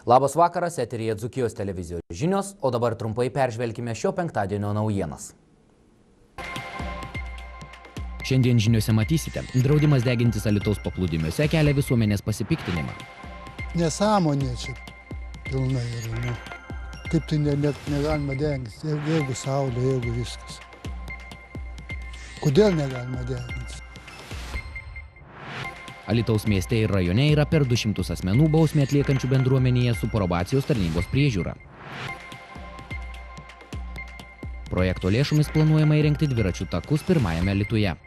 Labas vakaras, eteryje Dzūkijos televizijos žinios, o dabar trumpai peržvelkime šio penktadienio naujienas. Šiandien žiniuose matysite, draudimas degintis Alytaus paplūdimiuose kelia visuomenės pasipiktinimą. Nesąmonė čia pilnai yra. Kaip tai negalima degintis, jeigu saulė, jeigu viskas. Kodėl negalima degintis? Alytaus mieste ir rajone yra per 200 asmenų bausmę atliekančių bendruomenėje su probacijos tarnybos priežiūra. Projekto lėšomis planuojama įrengti dviračių takus pirmajame Alytuje.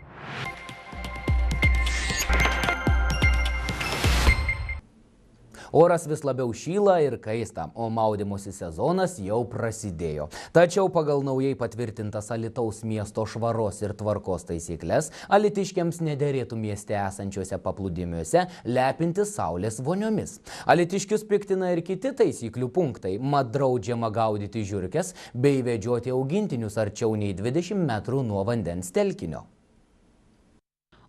Oras vis labiau šyla ir kaista, o maudymosi sezonas jau prasidėjo. Tačiau pagal naujai patvirtintas Alytaus miesto švaros ir tvarkos taisyklės, alytiškiams nederėtų mieste esančiuose paplūdimiuose lepinti saulės voniomis. Alytiškius piktina ir kiti taisyklių punktai, mat draudžiama gaudyti žiurkes bei vedžioti augintinius arčiau nei 20 metrų nuo vandens telkinio.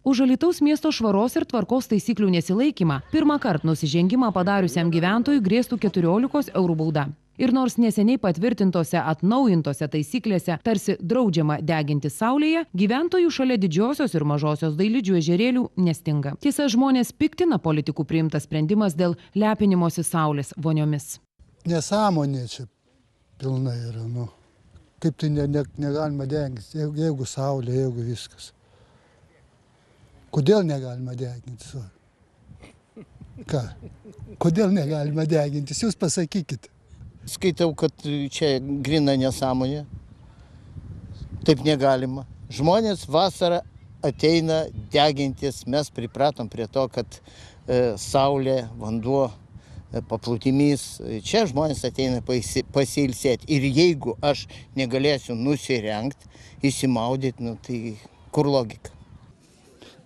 Už Alytaus miesto švaros ir tvarkos taisyklių nesilaikymą pirmą kartą nusižengimą padariusiam gyventojui grėstų 14 eurų bauda. Ir nors neseniai patvirtintose atnaujintose taisyklėse tarsi draudžiama deginti saulėje, gyventojų šalia didžiosios ir mažosios Dailidžių ežerėlių nestinga. Tiesa, žmonės piktina politikų priimtas sprendimas dėl lepinimosi saulės voniomis. Nesąmonė čia pilnai yra. Kaip tai negalima degintis, jeigu saulė, jeigu viskas. Kodėl negalima degintis? Ką? Kodėl negalima degintis? Jūs pasakykit. Skaitau, kad čia grina nesąmonė. Taip negalima. Žmonės vasarą ateina degintis. Mes pripratom prie to, kad saulė, vanduo, paplūdimys. Čia žmonės ateina pasiilsėti. Ir jeigu aš negalėsiu nusirengti, įsimaudyti, tai kur logika?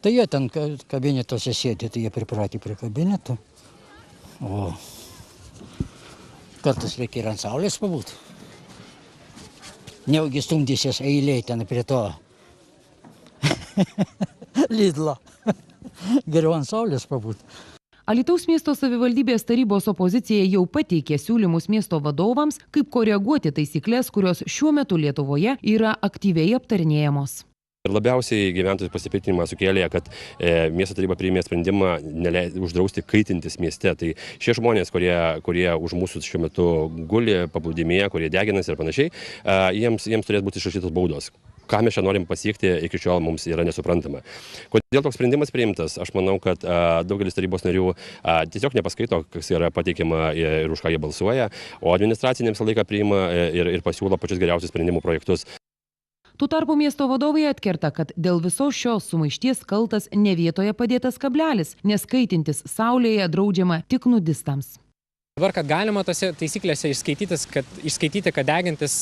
Tai jie ten kabinetuose sėdi, tai jie pripratę prie kabinetų. O kartais reikia ir ant saulės pabūti. Neugi stumdysies eiliai ten prie to Lidlo. Geriau ant saulės pabūti. Alytaus miesto savivaldybės tarybos opozicija jau pateikė siūlymus miesto vadovams, kaip koreguoti taisyklės, kurios šiuo metu Lietuvoje yra aktyviai aptarinėjamos. Ir labiausiai gyventojų pasipiktinimą sukėlė, kad miesto taryba priėmė sprendimą uždrausti kaitintis mieste. Tai šie žmonės, kurie už mūsų šiuo metu guli paplūdimyje, kurie deginasi ir panašiai, jiems turės būti išrašytos baudos. Ką mes čia norim pasiekti, iki šiol mums yra nesuprantama. Kodėl toks sprendimas priimtas? Aš manau, kad daugelis tarybos narių tiesiog nepaskaito, kas yra pateikiama ir už ką jie balsuoja, o administracinė visą laiką priima ir pasiūlo pačius geriausius sprendimų projektus. Tuo tarpu miesto vadovai atkerta, kad dėl visos šios sumaišties kaltas ne vietoje padėtas kablelis, nes kaitintis saulėje draudžiama tik nudistams. Dabar, kad galima tose taisyklėse išskaityti, kad degintis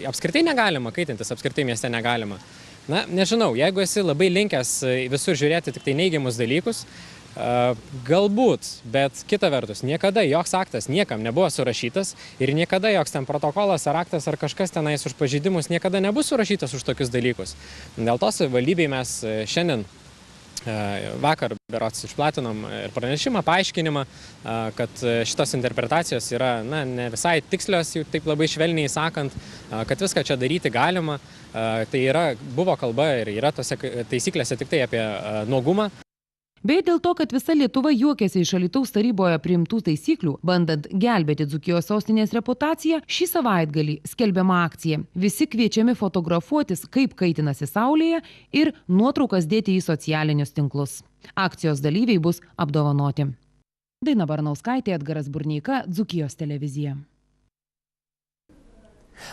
apskritai negalima, kaitintis apskritai mieste negalima. Na, nežinau, jeigu esi labai linkęs visur žiūrėti tik tai neigiamus dalykus, galbūt, bet kita vertus, niekada joks aktas niekam nebuvo surašytas ir niekada joks ten protokolas ar aktas ar kažkas tenais už pažeidimus niekada nebus surašytas už tokius dalykus. Dėl to savivaldybei mes šiandien vakar berods išplatinom ir pranešimą, paaiškinimą, kad šitos interpretacijos yra ne visai tikslios, jau taip labai švelniai sakant, kad viską čia daryti galima. Tai buvo kalba ir yra tose taisyklėse tik tai apie nuogumą. Bei dėl to, kad visa Lietuva juokiasi iš Alytaus taryboje priimtų taisyklių, bandant gelbėti Dzūkijos sostinės reputaciją, šį savaitgalį skelbiama akcija. Visi kviečiami fotografuotis, kaip kaitinasi saulėje ir nuotraukas dėti į socialinius tinklus. Akcijos dalyviai bus apdovanoti. Daina Barnauskaitė, Edgaras Burneika, Dzūkijos televizija.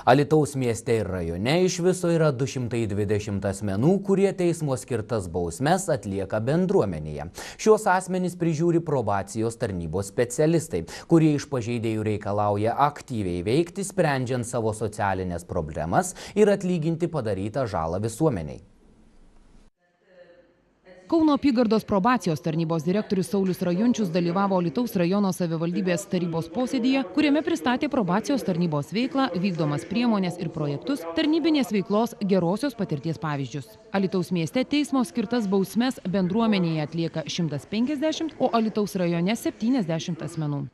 Alytaus mieste ir rajone iš viso yra 220 asmenų, kurie teismo skirtas bausmes atlieka bendruomenėje. Šios asmenys prižiūri probacijos tarnybos specialistai, kurie iš pažeidėjų reikalauja aktyviai veikti, sprendžiant savo socialinės problemas ir atlyginti padarytą žalą visuomeniai. Kauno apygardos probacijos tarnybos direktorius Saulius Rajunčius dalyvavo Alytaus rajono savivaldybės tarybos posėdyje, kuriame pristatė probacijos tarnybos veiklą, vykdomas priemonės ir projektus, tarnybinės veiklos gerosios patirties pavyzdžius. Alytaus mieste teismo skirtas bausmes bendruomenėje atlieka 150, o Alytaus rajone 70 asmenų.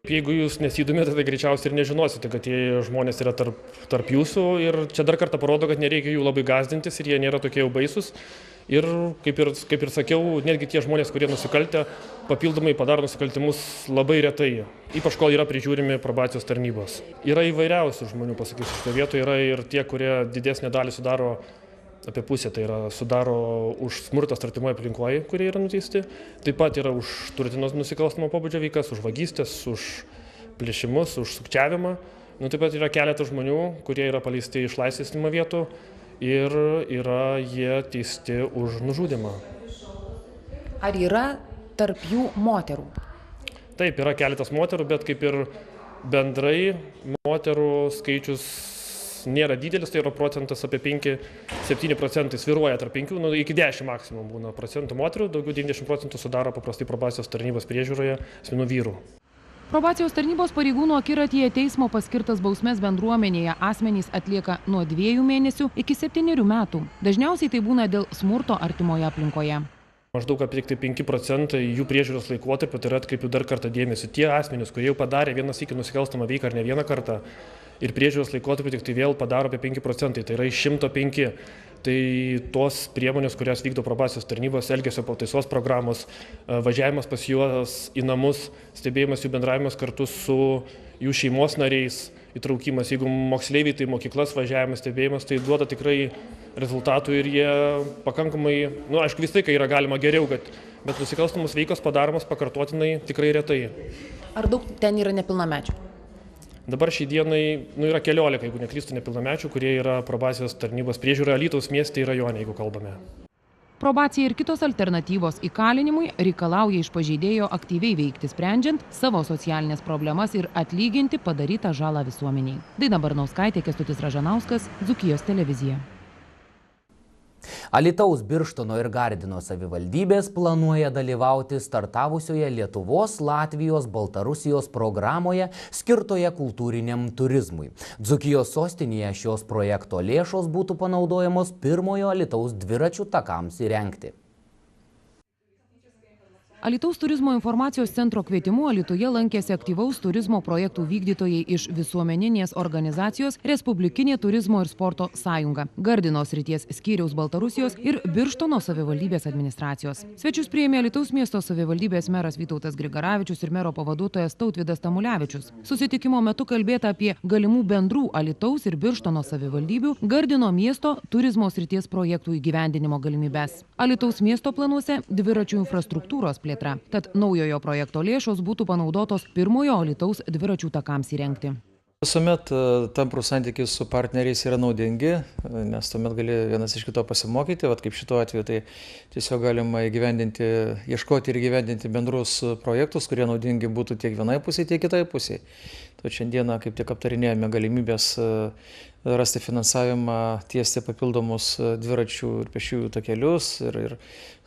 Jeigu jūs nesidomite, tai greičiausiai ir nežinosite, kad tie žmonės yra tarp jūsų ir čia dar kartą parodo, kad nereikia jų labai gąsdintis ir jie nėra tokie jau baisus. Ir kaip ir sakiau, netgi tie žmonės, kurie nusikaltę, papildomai padaro nusikaltimus labai retai, ypač kol yra prižiūrimi probacijos tarnybos. Yra įvairiausių žmonių, pasakysiu, šitoje vietoje yra ir tie, kurie didesnę dalį sudaro apie pusę, tai yra sudaro už smurtą artimoje aplinkoje, kurie yra nuteisti. Taip pat yra už turtinės nusikalstamo pobūdžio veikas, už vagystės, už plėšimus, už sukčiavimą. Taip pat yra keletas žmonių, kurie yra paleisti iš laisvės vietų ir yra jie teisti už nužudymą. Ar yra tarp jų moterų? Taip, yra keletas moterų, bet kaip ir bendrai moterų skaičius nėra didelis, tai yra procentas apie 5-7 procentai, svyruoja tarp 5, iki 10 maksimum būna procentų moterų, daugiau 90% sudaro paprastai probacijos tarnybos priežiūroje asmenų vyrų. Probacijos tarnybos pareigūnų akiratyje teismo paskirtas bausmes bendruomenėje asmenys atlieka nuo 2 mėnesių iki 7 metų. Dažniausiai tai būna dėl smurto artimoje aplinkoje. Maždaug apie 5% jų priežiūros laikotarpio, tai yra atkreipiu dar kartą dėmesį. Tie asmenys, kurie jau padarė vienas iki nusikalstamą veiką ar ne vieną kartą ir priežiūros laikotarpio tik tai vėl padaro apie 5%, tai yra iš 105. Tai tos priemonės, kurias vykdo probacijos tarnybos, elgesio pataisos programos, važiavimas pas juos į namus, stebėjimas jų bendravimas kartu su jų šeimos nariais, įtraukimas, jeigu moksleiviai, tai mokyklas važiavimas, stebėjimas, tai duoda tikrai rezultatų ir jie pakankamai, aišku, vis tai, kai yra galima geriau, bet nusikalstamos veikos padaromos pakartotinai tikrai retai. Ar daug ten yra nepilnamečių? Dabar šiai dienai yra 14, jeigu neklystu, nepilnamečių, kurie yra probacijos tarnybos priežiūra Alytaus mieste ir rajone, jeigu kalbame. Probacija ir kitos alternatyvos įkalinimui reikalauja iš pažeidėjo aktyviai veikti, sprendžiant savo socialinės problemas ir atlyginti padarytą žalą visuomeniai. Daina Barnauskaitė, Kęstutis Ražanauskas, Dzūkijos televizija. Alytaus, Birštono ir Gardino savivaldybės planuoja dalyvauti startavusioje Lietuvos, Latvijos, Baltarusijos programoje skirtoje kultūriniam turizmui. Dzūkijos sostinėje šios projekto lėšos būtų panaudojamos pirmojo Alytaus dviračių takams įrengti. Alytaus turizmo informacijos centro kvietimu Alytuje lankėsi aktyvaus turizmo projektų vykdytojai iš visuomeninės organizacijos Respublikinė turizmo ir sporto sąjunga, Gardino srities skyriaus Baltarusijos ir Birštono savivaldybės administracijos. Svečius priėmė Alytaus miesto savivaldybės meras Vytautas Grigaravičius ir mero pavaduotojas Tautvydas Tamulevičius. Susitikimo metu kalbėta apie galimų bendrų Alytaus ir Birštono savivaldybių Gardino miesto turizmo srities projektų įgyvendinimo galimybes. Alytaus miesto planuose dviračių infrastruktūros plėtra. Tad naujojo projekto lėšos būtų panaudotos pirmojo Alytaus dviračių takams įrengti. Visuomet tamprų santykiai su partneriais yra naudingi, nes tuomet gali vienas iš kito pasimokyti, kaip šituo atveju, tai tiesiog galima ieškoti ir įgyvendinti bendrus projektus, kurie naudingi būtų tiek vienai pusiai, tiek kitai pusiai. To šiandieną kaip tik aptarinėjame galimybės rasti finansavimą, tiesti papildomus dviračių ir pėsčiųjų takelius ir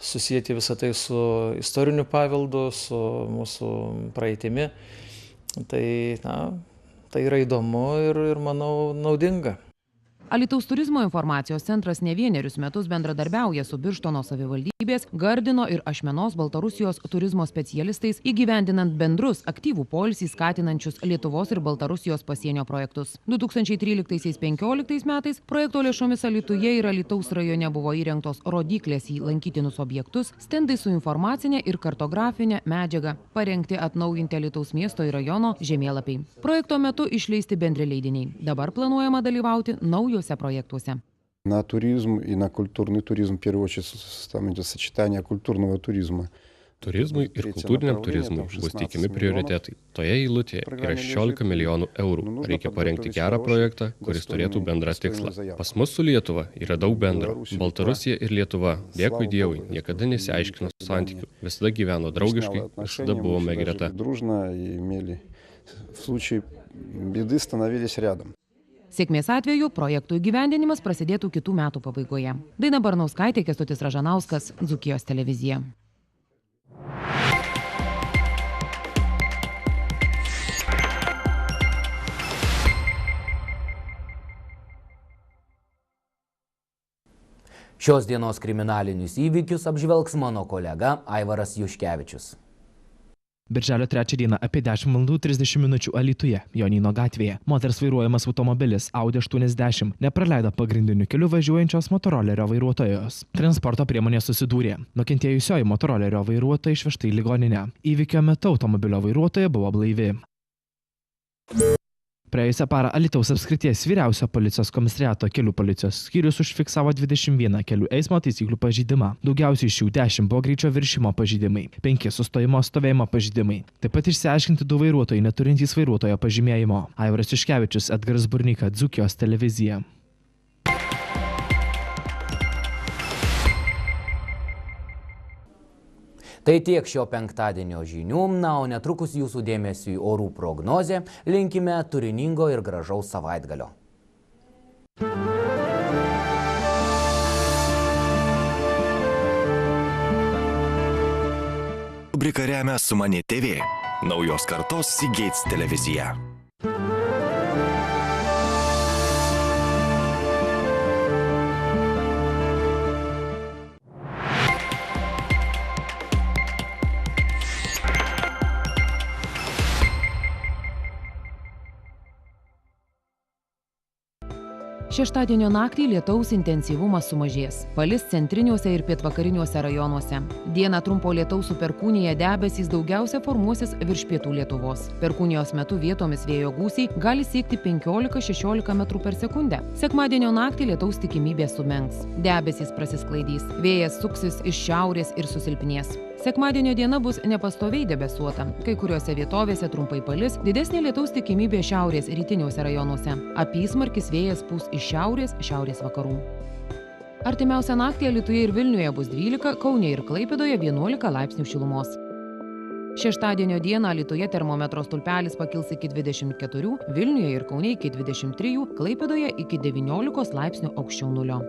susijęti visą tai su istoriniu paveldu, su mūsų praeitimi. Tai yra įdomu ir manau, naudinga. Alytaus turizmo informacijos centras ne vienerius metus bendradarbiauja su Birštono savivaldybės, Gardino ir Ašmenos Baltarusijos turizmo specialistais įgyvendinant bendrus aktyvų poilsį skatinančius Lietuvos ir Baltarusijos pasienio projektus. 2013-2015 metais projekto lėšomis Alytuje ir Alytaus rajone buvo įrengtos rodyklės į lankytinus objektus, stendai su informacinė ir kartografinė medžiaga, parengti atnaujinti Alytaus miesto ir rajono žemėlapiai. Projekto metu išleisti bendri leidiniai. Dabar planuojama dalyvauti наujose проектуose. На туризм и на культурный туризм, в первую очередь, сочетание культурного туризма. Turizmui ir kultūriniam turizmui bus teikiami prioritetai. Toje eilutėje yra 16 milijonų eurų. Reikia parengti gerą projektą, kuris turėtų bendrą tikslą. Pas mus su Lietuva yra daug bendro. Baltarusija ir Lietuva, dėkui Dievui, niekada nesiaiškino santykių. Visada gyveno draugiškai, visada buvome greta. Sėkmės atveju projektų įgyvendinimas prasidėtų kitų metų pabaigoje. Daina Barnauskaitė, Kęstutis Ražanauskas, Dzūkijos televizija. Šios dienos kriminalinius įvykius apžvelgs mano kolega Aivaras Juškevičius. Birželio 3 dieną apie 10:30 Alytuje, Jonyno gatvėje. Moters vairuojamas automobilis Audi 80 nepraleido pagrindiniu keliu važiuojančios motorolerio vairuotojos. Transporto priemonė susidūrė. Nukentėjusioji motorolerio vairuotoja išvežta į ligoninę. Įvykio metu automobilio vairuotoja buvo blaivi. Praėjusią parą Alytaus apskrities vyriausio policijos komisariato kelių policijos skyrius užfiksavo 21 kelių eismo taisyklių pažeidimą. Daugiausiai iš jų 10 buvo greičio viršimo pažeidimai, 5 sustojimo stovėjimo pažeidimai. Taip pat išsiaiškinti 2 vairuotojai neturintys vairuotojo pažymėjimo. Aivaras Juškevičius, Edgaras Burneika, Dzūkijos televizija. Tai tiek šio penktadienio žinių, o netrukus jūsų dėmesiui orų prognozė, linkime turiningo ir gražaus savaitgalio. Rubrika remia Sumani TV, naujos kartos Seagates televizija. Šeštadienio naktį lietaus intensyvumas sumažės. Palis centriniuose ir pietvakariniuose rajonuose. Dieną trumpo lietaus su perkūnija debesys daugiausia formuosis virš pietų Lietuvos. Perkūnijos metu vietomis vėjo gūsiai gali siekti 15–16 metrų per sekundę. Sekmadienio naktį lietaus tikimybė sumenks. Debesys prasisklaidys. Vėjas suksis iš šiaurės ir susilpnės. Sekmadienio diena bus nepastoviai debesuota. Kai kuriuose vietovėse trumpai palis, didesnė lietaus tikimybė šiaurės rytiniuose rajonuose. Apysmarkis vėjas pūs iš šiaurės vakarų. Artimiausią naktį Alytuje ir Vilniuje bus 12, Kaune ir Klaipėdoje 11 laipsnių šilumos. Šeštadienio dieną Alytuje termometro stulpelis pakils iki 24, Vilniuje ir Kaune iki 23, Klaipėdoje iki 19 laipsnių aukščiau nulio.